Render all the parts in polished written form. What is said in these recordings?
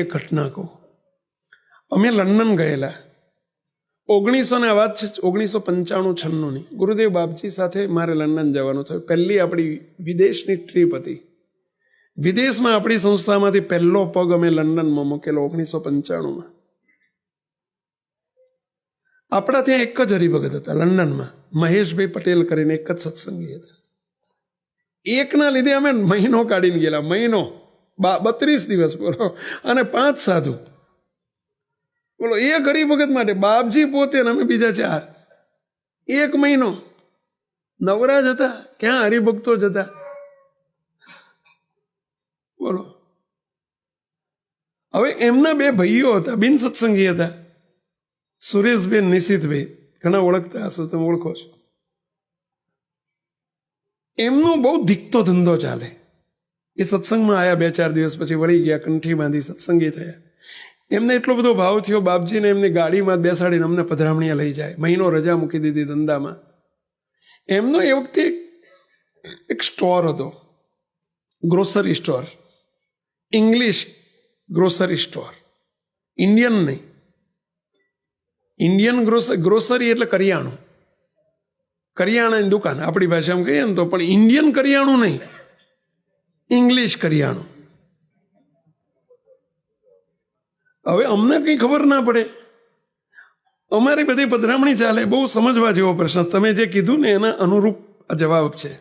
એક ઘટના કહું. અમે લંડન ગયેલા 1900 વાત છે, 1995-96ની. ગુરુદેવ બાપજી સાથે મારે લંડન જવાનું થયું. પહેલી આપણી વિદેશની ટ્રીપ હતી. વિદેશમાં આપણી સંસ્થામાંથી પહેલો પગ અમે લંડનમાં મૂકેલો 1995માં. આપણા ત્યાં એક જ હરિભગત હતા લંડનમાં, મહેશભાઈ પટેલ કરીને એક જ સત્સંગી હતા. એકના લીધે અમે મહિનો કાઢીને ગયેલા, મહિનો 32 દિવસ બોલો, અને 5 સાધુ બોલો. એક હરિભગત માટે બાપજી પોતે ને અમે બીજા 4, 1 મહિનો નવરાજ હતા. ક્યાં હરિભક્તો જ હતા બોલો. હવે એમના 2 ભાઈઓ હતા, બિન સત્સંગી હતા, સુરેશભાઈ, નિશિતભાઈ. ઘણા ઓળખતા હશો, તમે ઓળખો છો. એમનો બહુ ધીકતો ધંધો ચાલે. એ સત્સંગમાં આવ્યા 2-4 દિવસ પછી વળી ગયા, કંઠી બાંધી સત્સંગી થયા. એમને એટલો બધો ભાવ થયો, બાપજીને એમની ગાડીમાં બેસાડીને અમને પધરામણીએ લઈ જાય. મહિનો રજા મૂકી દીધી ધંધામાં. એમનો એ વખતે એક સ્ટોર હતો, grocery store, English grocery store, Indian નહીં. ઇન્ડિયન ગ્રોસરી એટલે કરિયાણું, કરિયાણાની દુકાન આપણી ભાષામાં કહીએ ને તો. પણ ઇન્ડિયન કરિયાણું નહીં, ઇંગ્લિશ કરિયાણું. હવે અમને કંઈ ખબર ના પડે, અમારી બધી પધરામણી ચાલે. બહુ સમજવા જેવો પ્રશ્ન, તમે જે કીધું ને એના અનુરૂપ જવાબ છે.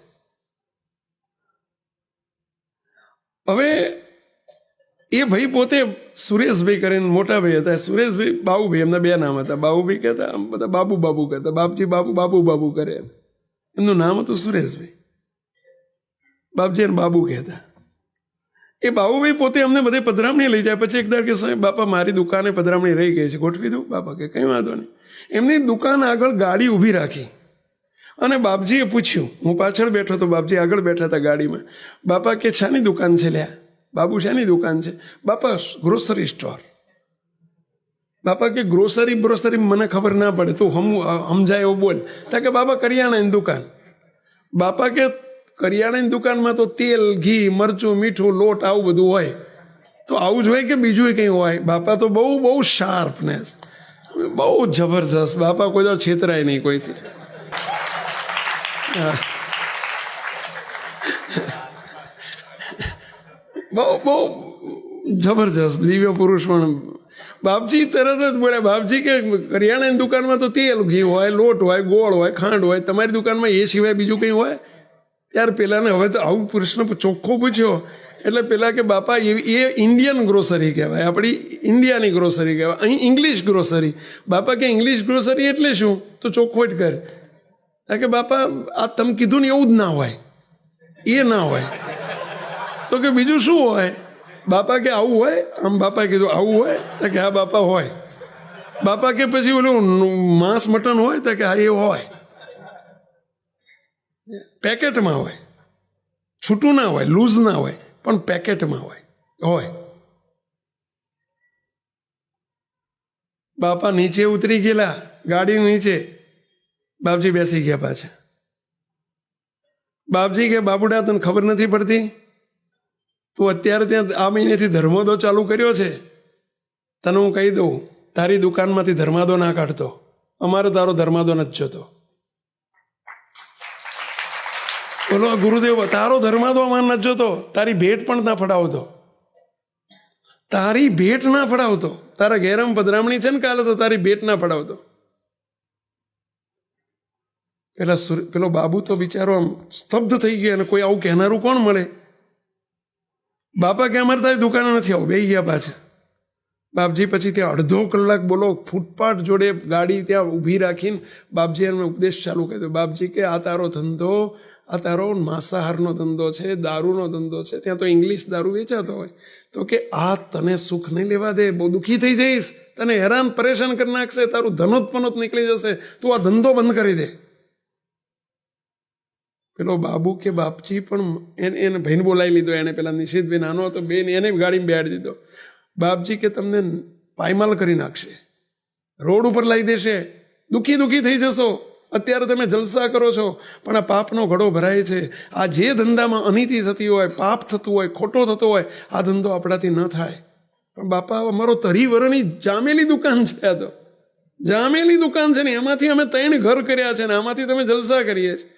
હવે એ ભાઈ પોતે સુરેશભાઈ કરીને મોટા ભાઈ હતા. સુરેશભાઈ, બાબુભાઈ, એમના 2 નામ હતા. બાબુભાઈ કહેતા, બધા બાબુ બાબુ કહેતા. બાપજી બાબુ બાબુ બાબુ કરે. એમનું નામ હતું સુરેશભાઈ. બાપજી એને બાબુ કહેતા. એ બાબુભાઈ પોતે અમને બધે પધરામણી લઈ જાય. પછી એક દાડ કે સાહેબ બાપા મારી દુકાને પધરામણી રહી ગઈ છે, ગોઠવી દઉં? બાપા કે કંઈ વાંધો નહીં. એમની દુકાન આગળ ગાડી ઊભી રાખી અને બાપજીએ પૂછ્યું, હું પાછળ બેઠો તો બાપજી આગળ બેઠા હતા ગાડીમાં. બાપા કે શાની દુકાન છે લ્યા? બાબુ શાની દુકાન છે? બાપા ગ્રોસરી સ્ટોર. બાપા કે ગ્રોસરી મને ખબર ના પડે, તું સમજાય એવું બોલ. તા કે બાપા કરિયાણાની દુકાન. બાપા કે કરિયાણાની દુકાનમાં તો તેલ, ઘી, મરચું, મીઠું, લોટ આવું બધું હોય. તો આવું જ હોય કે બીજું કંઈ હોય? બાપા તો બહુ શાર્પનેસ, બહુ જબરજસ્ત. બાપા કોઈ તો છેતરાય નહીં કોઈથી. બહુ જબરજસ્ત દિવ્ય પુરુષ. પણ બાપજી તરત જ બોલ્યા, બાપજી કે કરિયાણાની દુકાનમાં તો તેલ, ઘી હોય, લોટ હોય, ગોળ હોય, ખાંડ હોય. તમારી દુકાનમાં એ સિવાય બીજું કંઈ હોય? ત્યારે પેલાને હવે તો આવું પ્રશ્ન ચોખ્ખો પૂછ્યો એટલે પેલા કે બાપા એ ઇન્ડિયન ગ્રોસરી કહેવાય, આપણી ઇન્ડિયાની ગ્રોસરી કહેવાય, અહીં ઇંગ્લિશ ગ્રોસરી. બાપા કે ઇંગ્લિશ ગ્રોસરી એટલે શું? તો ચોખ્ખોટ કર. કે બાપા આ તમે કીધું ને એવું જ ના હોય, એ ના હોય. તો કે બીજું શું હોય? બાપા કે આવું હોય. આમ બાપા કીધું આવું હોય? તો કે હા બાપા હોય. બાપા કે પછી ઓલું માંસ મટન હોય? તો કે હા એ હોય, પેકેટમાં હોય, છૂટું ના હોય, લૂઝ ના હોય, પણ પેકેટમાં હોય. બાપા નીચે ઉતરી ગયેલા, ગાડી નીચે. બાપજી બેસી ગયા પાછા. બાપજી કે બાબુડા તને ખબર નથી પડતી? તું અત્યારે ત્યાં આ મહિનેથી ધર્મોદો ચાલુ કર્યો છે. તને હું કહી દઉં, તારી દુકાનમાંથી ધર્માદો ના કાઢતો. અમારે તારો ધર્માદો નથી જોતો. બોલો ગુરુદેવ, તારો ધર્માદો અમારે નથી જોતો. તારી ભેટ પણ ના ફડાવતો, તારી ભેટ ના ફડાવતો. તારા ઘેરમ પધરામણી છે ને કાલે, તો તારી ભેટ ના ફડાવતો. પેલો બાબુ તો બિચારો આમ સ્તબ્ધ થઈ ગયો. અને કોઈ આવું કહેનારું કોણ મળે? બાપા કે અમારે તારી દુકાને નથી આવું. બેસી ગયા પાછા. બાપજી પછી ત્યાં અડધો કલાક બોલો ફૂટપાથ જોડે ગાડી ત્યાં ઊભી રાખીને બાપજી એમને ઉપદેશ ચાલુ કર્યો. બાપજી કે આ તારો ધંધો, આ તારો માંસાહારનો ધંધો છે, દારૂનો ધંધો છે. ત્યાં તો ઇંગ્લિશ દારૂ વેચાતો હોય. તો કે આ તને સુખ નહીં લેવા દે, બહુ દુઃખી થઈ જઈશ, તને હેરાન પરેશાન કરી નાખશે, તારું ધનોત્પનોત નીકળી જશે, તું આ ધંધો બંધ કરી દે. પેલો બાબુ કે બાપજી પણ એને ભાઈને બોલાવી લીધો. એને પેલા નિશિતભાઈ નાનો હતો, બેન એને ગાડીમાં બેહાડી દીધો. બાપજી કે તમને પાયમાલ કરી નાખશે, રોડ ઉપર લાવી દેશે, દુઃખી થઈ જશો. અત્યારે તમે જલસા કરો છો, પણ આ પાપનો ઘડો ભરાય છે. આ જે ધંધામાં અનીતિ થતી હોય, પાપ થતું હોય, ખોટો થતો હોય, આ ધંધો આપણાથી ન થાય. પણ બાપા અમારો તરી વરની જામેલી દુકાન છે, આ તો જામેલી દુકાન છે ને એમાંથી અમે 3 ઘર કર્યા છે ને આમાંથી તમે જલસા કરીએ છીએ.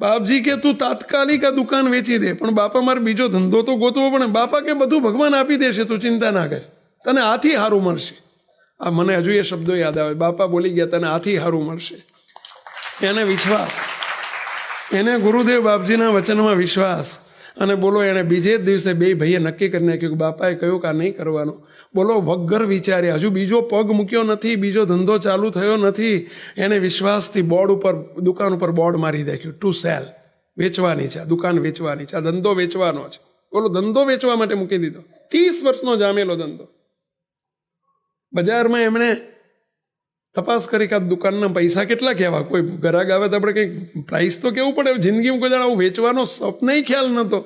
બાપજી કે તું તાત્કાલિક આ દુકાન વેચી દે, પણ બાપા મારે બીજો ધંધો તો ગોતવો પડે. બાપા કે બધું ભગવાન આપી દેશે, તું ચિંતા ના કર, તને આથી સારું મળશે. આ મને હજુ એ શબ્દો યાદ આવે. બાપા બોલી ગયા તને આથી સારું મળશે. એને વિશ્વાસ, એને ગુરુદેવ બાપજીના વચનમાં વિશ્વાસ. અને બોલો એને બીજે જ દિવસે 2 ભાઈએ નક્કી કરી નાખ્યું કે બાપાએ કહ્યું કે આ નહીં કરવાનું. બોલો વગર વિચારે, હજુ બીજો પગ મૂક્યો નથી, બીજો ધંધો ચાલુ થયો નથી, એને વિશ્વાસથી બોર્ડ ઉપર, દુકાન ઉપર બોર્ડ મારી નાખ્યું, ટુ સેલ, વેચવાની છે, દુકાન વેચવાની છે, આ ધંધો વેચવાનો છે. બોલો ધંધો વેચવા માટે મૂકી દીધો. 30 વર્ષનો જામેલો ધંધો. બજારમાં એમણે તપાસ કરી કે આ દુકાનના પૈસા કેટલા કહેવા, કોઈ ગ્રાહક આવે તો આપણે કંઈક પ્રાઇસ તો કેવું પડે. જિંદગીમાં કોઈ દાડો આવું વેચવાનો સપનાય ખ્યાલ નહોતો.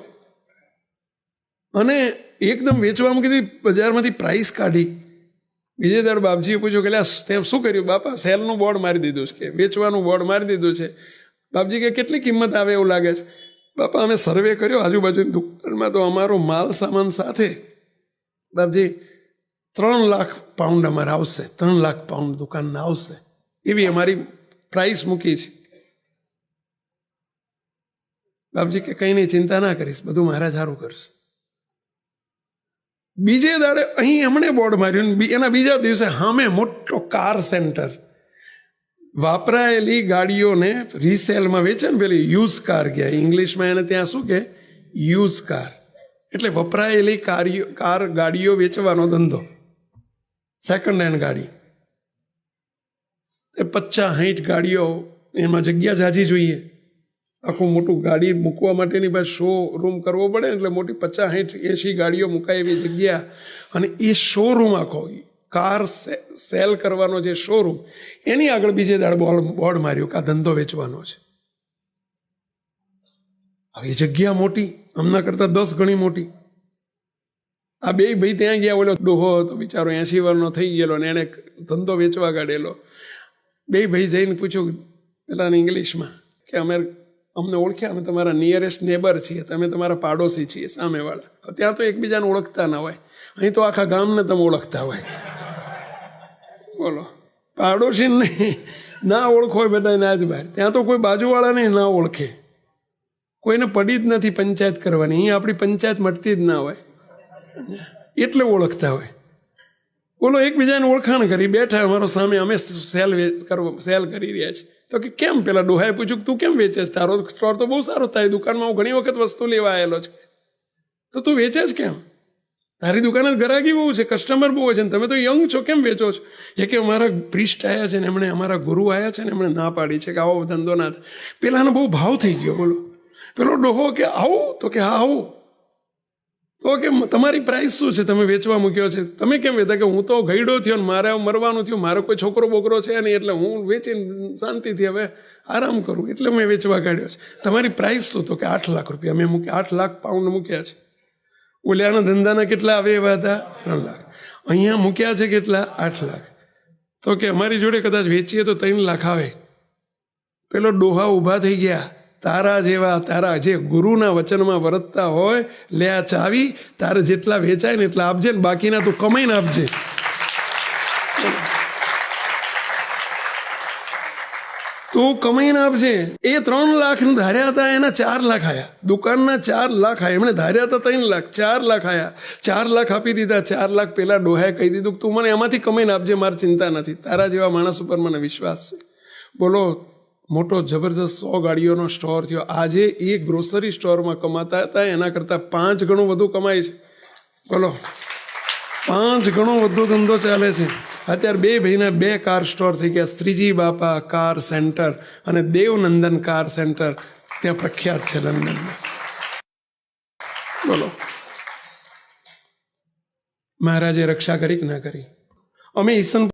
અને એકદમ વેચવા મૂકી દીધી, બજારમાંથી પ્રાઇસ કાઢી. બીજે દાડ બાપજીએ પૂછ્યું કે તે શું કર્યું? બાપા સેલનું બોર્ડ મારી દીધું છે, કે વેચવાનું બોર્ડ મારી દીધું છે. બાપજી કે કેટલી કિંમત આવે એવું લાગે છે? બાપા અમે સર્વે કર્યો આજુબાજુની દુકાનમાં, તો અમારો માલ સામાન સાથે બાપજી 3 લાખ પાઉન્ડ અમારે આવશે, 3 લાખ પાઉન્ડ દુકાનના આવશે, એવી અમારી પ્રાઇસ મૂકી છે. બાપજી કે કંઈ નહીં, ચિંતા ના કરીશ, બધું મહારાજ સારું કરશે. બીજે દાડે અહીં એમણે બોર્ડ માર્યું. એના બીજા દિવસે સામે મોટો કાર સેન્ટર, વાપરાયેલી ગાડીઓને રીસેલમાં વેચે ને, પેલી યુઝ કાર કહેવાય ઇંગ્લિશમાં, એને ત્યાં શું કે યુઝ કાર, એટલે વપરાયેલી ગાડીઓ વેચવાનો ધંધો, સેકન્ડ હેન્ડ ગાડી. એ 50-60 ગાડીઓ, એમાં જગ્યા જાજી જોઈએ, આખું મોટું ગાડી મૂકવા માટેની પાસે શોરૂમ કરવો પડે, એટલે મોટી 50-60-80 ગાડીઓ મુકાય એવી જગ્યા. અને એ શોરૂમ આખો કાર સેલ કરવાનો જે શોરૂમ, એની આગળ બીજે દાડ બોર્ડ માર્યું કે આ ધંધો વેચવાનો છે. હવે એ જગ્યા મોટી, હમણાં કરતાં 10 ગણી મોટી. આ 2 ભાઈ ત્યાં ગયા. ઓલો ડોહો હતો બિચારો 80 વર્ષનો થઈ ગયેલો ને એને ધંધો વેચવા કાઢેલો. 2 ભાઈ જઈને પૂછ્યું પેલાને ઇંગ્લિશમાં કે અમને ઓળખ્યા, અમે તમારા નિયરેસ્ટ નેબર છીએ, તમે તમારા પાડોશી છીએ સામેવાળા. ત્યાં તો એકબીજાને ઓળખતા ના હોય, અહીં તો આખા ગામને તમે ઓળખતા હોય. બોલો પાડોશી નહીં, ના ઓળખો હોય બેટા ના જ બહાર. ત્યાં તો કોઈ બાજુવાળાને ના ઓળખે, કોઈને પડી જ નથી પંચાયત કરવાની. અહીં આપણી પંચાયત મળતી જ ના હોય, એટલે ઓળખતા હોય. બોલો એકબીજાને ઓળખાણ કરી બેઠા અમારો સામે, અમે સેલ કરી રહ્યા છીએ. તો કે કેમ? પેલા ડોહાએ પૂછ્યું તું કેમ વેચે છે? તારો સ્ટોર તો બહુ સારો, તારી દુકાનમાં હું ઘણી વખત વસ્તુ લેવા આવેલો છે, તો તું વેચે જ કેમ? તારી દુકાને ગ્રાહકી બહુ છે, કસ્ટમર બહુ છે, ને તમે તો યંગ છો, કેમ વેચો છો? એ કે અમારા પ્રિસ્ટ આવ્યા છે ને એમણે, અમારા ગુરુ આવ્યા છે ને એમણે ના પાડી છે કે આવો ધંધો ના થાય. પેલાનો બહુ ભાવ થઈ ગયો. બોલો પેલો ડોહો કે આવું? તો કે હા આવું. તો કે તમારી પ્રાઇસ શું છે, તમે વેચવા મૂક્યો છે? તમે કેમ વેચતા? કે હું તો ગયડો થયો ને મારે મરવાનું થયું, મારો કોઈ છોકરો બોકરો છે નહીં, એટલે હું વેચીને શાંતિથી હવે આરામ કરું, એટલે મેં વેચવા કાઢ્યો છે. તમારી પ્રાઇસ શું? તો કે 8 લાખ રૂપિયા મેં મૂક્યા, 8 લાખ પાઉન્ડ મૂક્યા છે. ઓલિયાના ધંધાના કેટલા આવે એવા હતા? 3 લાખ. અહીંયા મૂક્યા છે કેટલા? 8 લાખ. તો કે અમારી જોડે કદાચ વેચીએ તો 3 લાખ આવે. પેલો ડોહા ઊભા થઈ ગયા. તારા જેવા, તારા જે ગુરુના વચનમાં વર્તતા હોય, લે આ ચાવી, તારે જેટલા વેચાય ને એટલા આપજે, ને બાકીના તું કમાઈને આપજે. તું કમાઈને આપજે. એ 3 લાખ ધાર્યા હતા, એના 4 લાખ આયા. દુકાનના 4 લાખ આયા. એમણે ધાર્યા હતા 3 લાખ, 4 લાખ આયા. 4 લાખ આપી દીધા. 4 લાખ પેલા ડોહાએ કહી દીધું તું મને એમાંથી કમાઈને આપજે, મારી ચિંતા નથી, તારા જેવા માણસ ઉપર મને વિશ્વાસ છે. બોલો મોટો જબરજસ્ત 100 ગાડીઓનો સ્ટોર થયો. આજે એ ગ્રોસરી સ્ટોરમાં કમાતા હતા એના કરતાં 5 ગણું વધુ કમાય છે. બોલો 5 ગણો વધુ ધંધો ચાલે છે. અત્યારે 2 ભાઈના 2 કાર સ્ટોર થઈ ગયા. શ્રીજી બાપા કાર સેન્ટર અને દેવનંદન કાર સેન્ટર ત્યાં પ્રખ્યાત છે લંડનમાં. બોલો મહારાજે રક્ષા કરી કે ના કરી? અમે ઈસન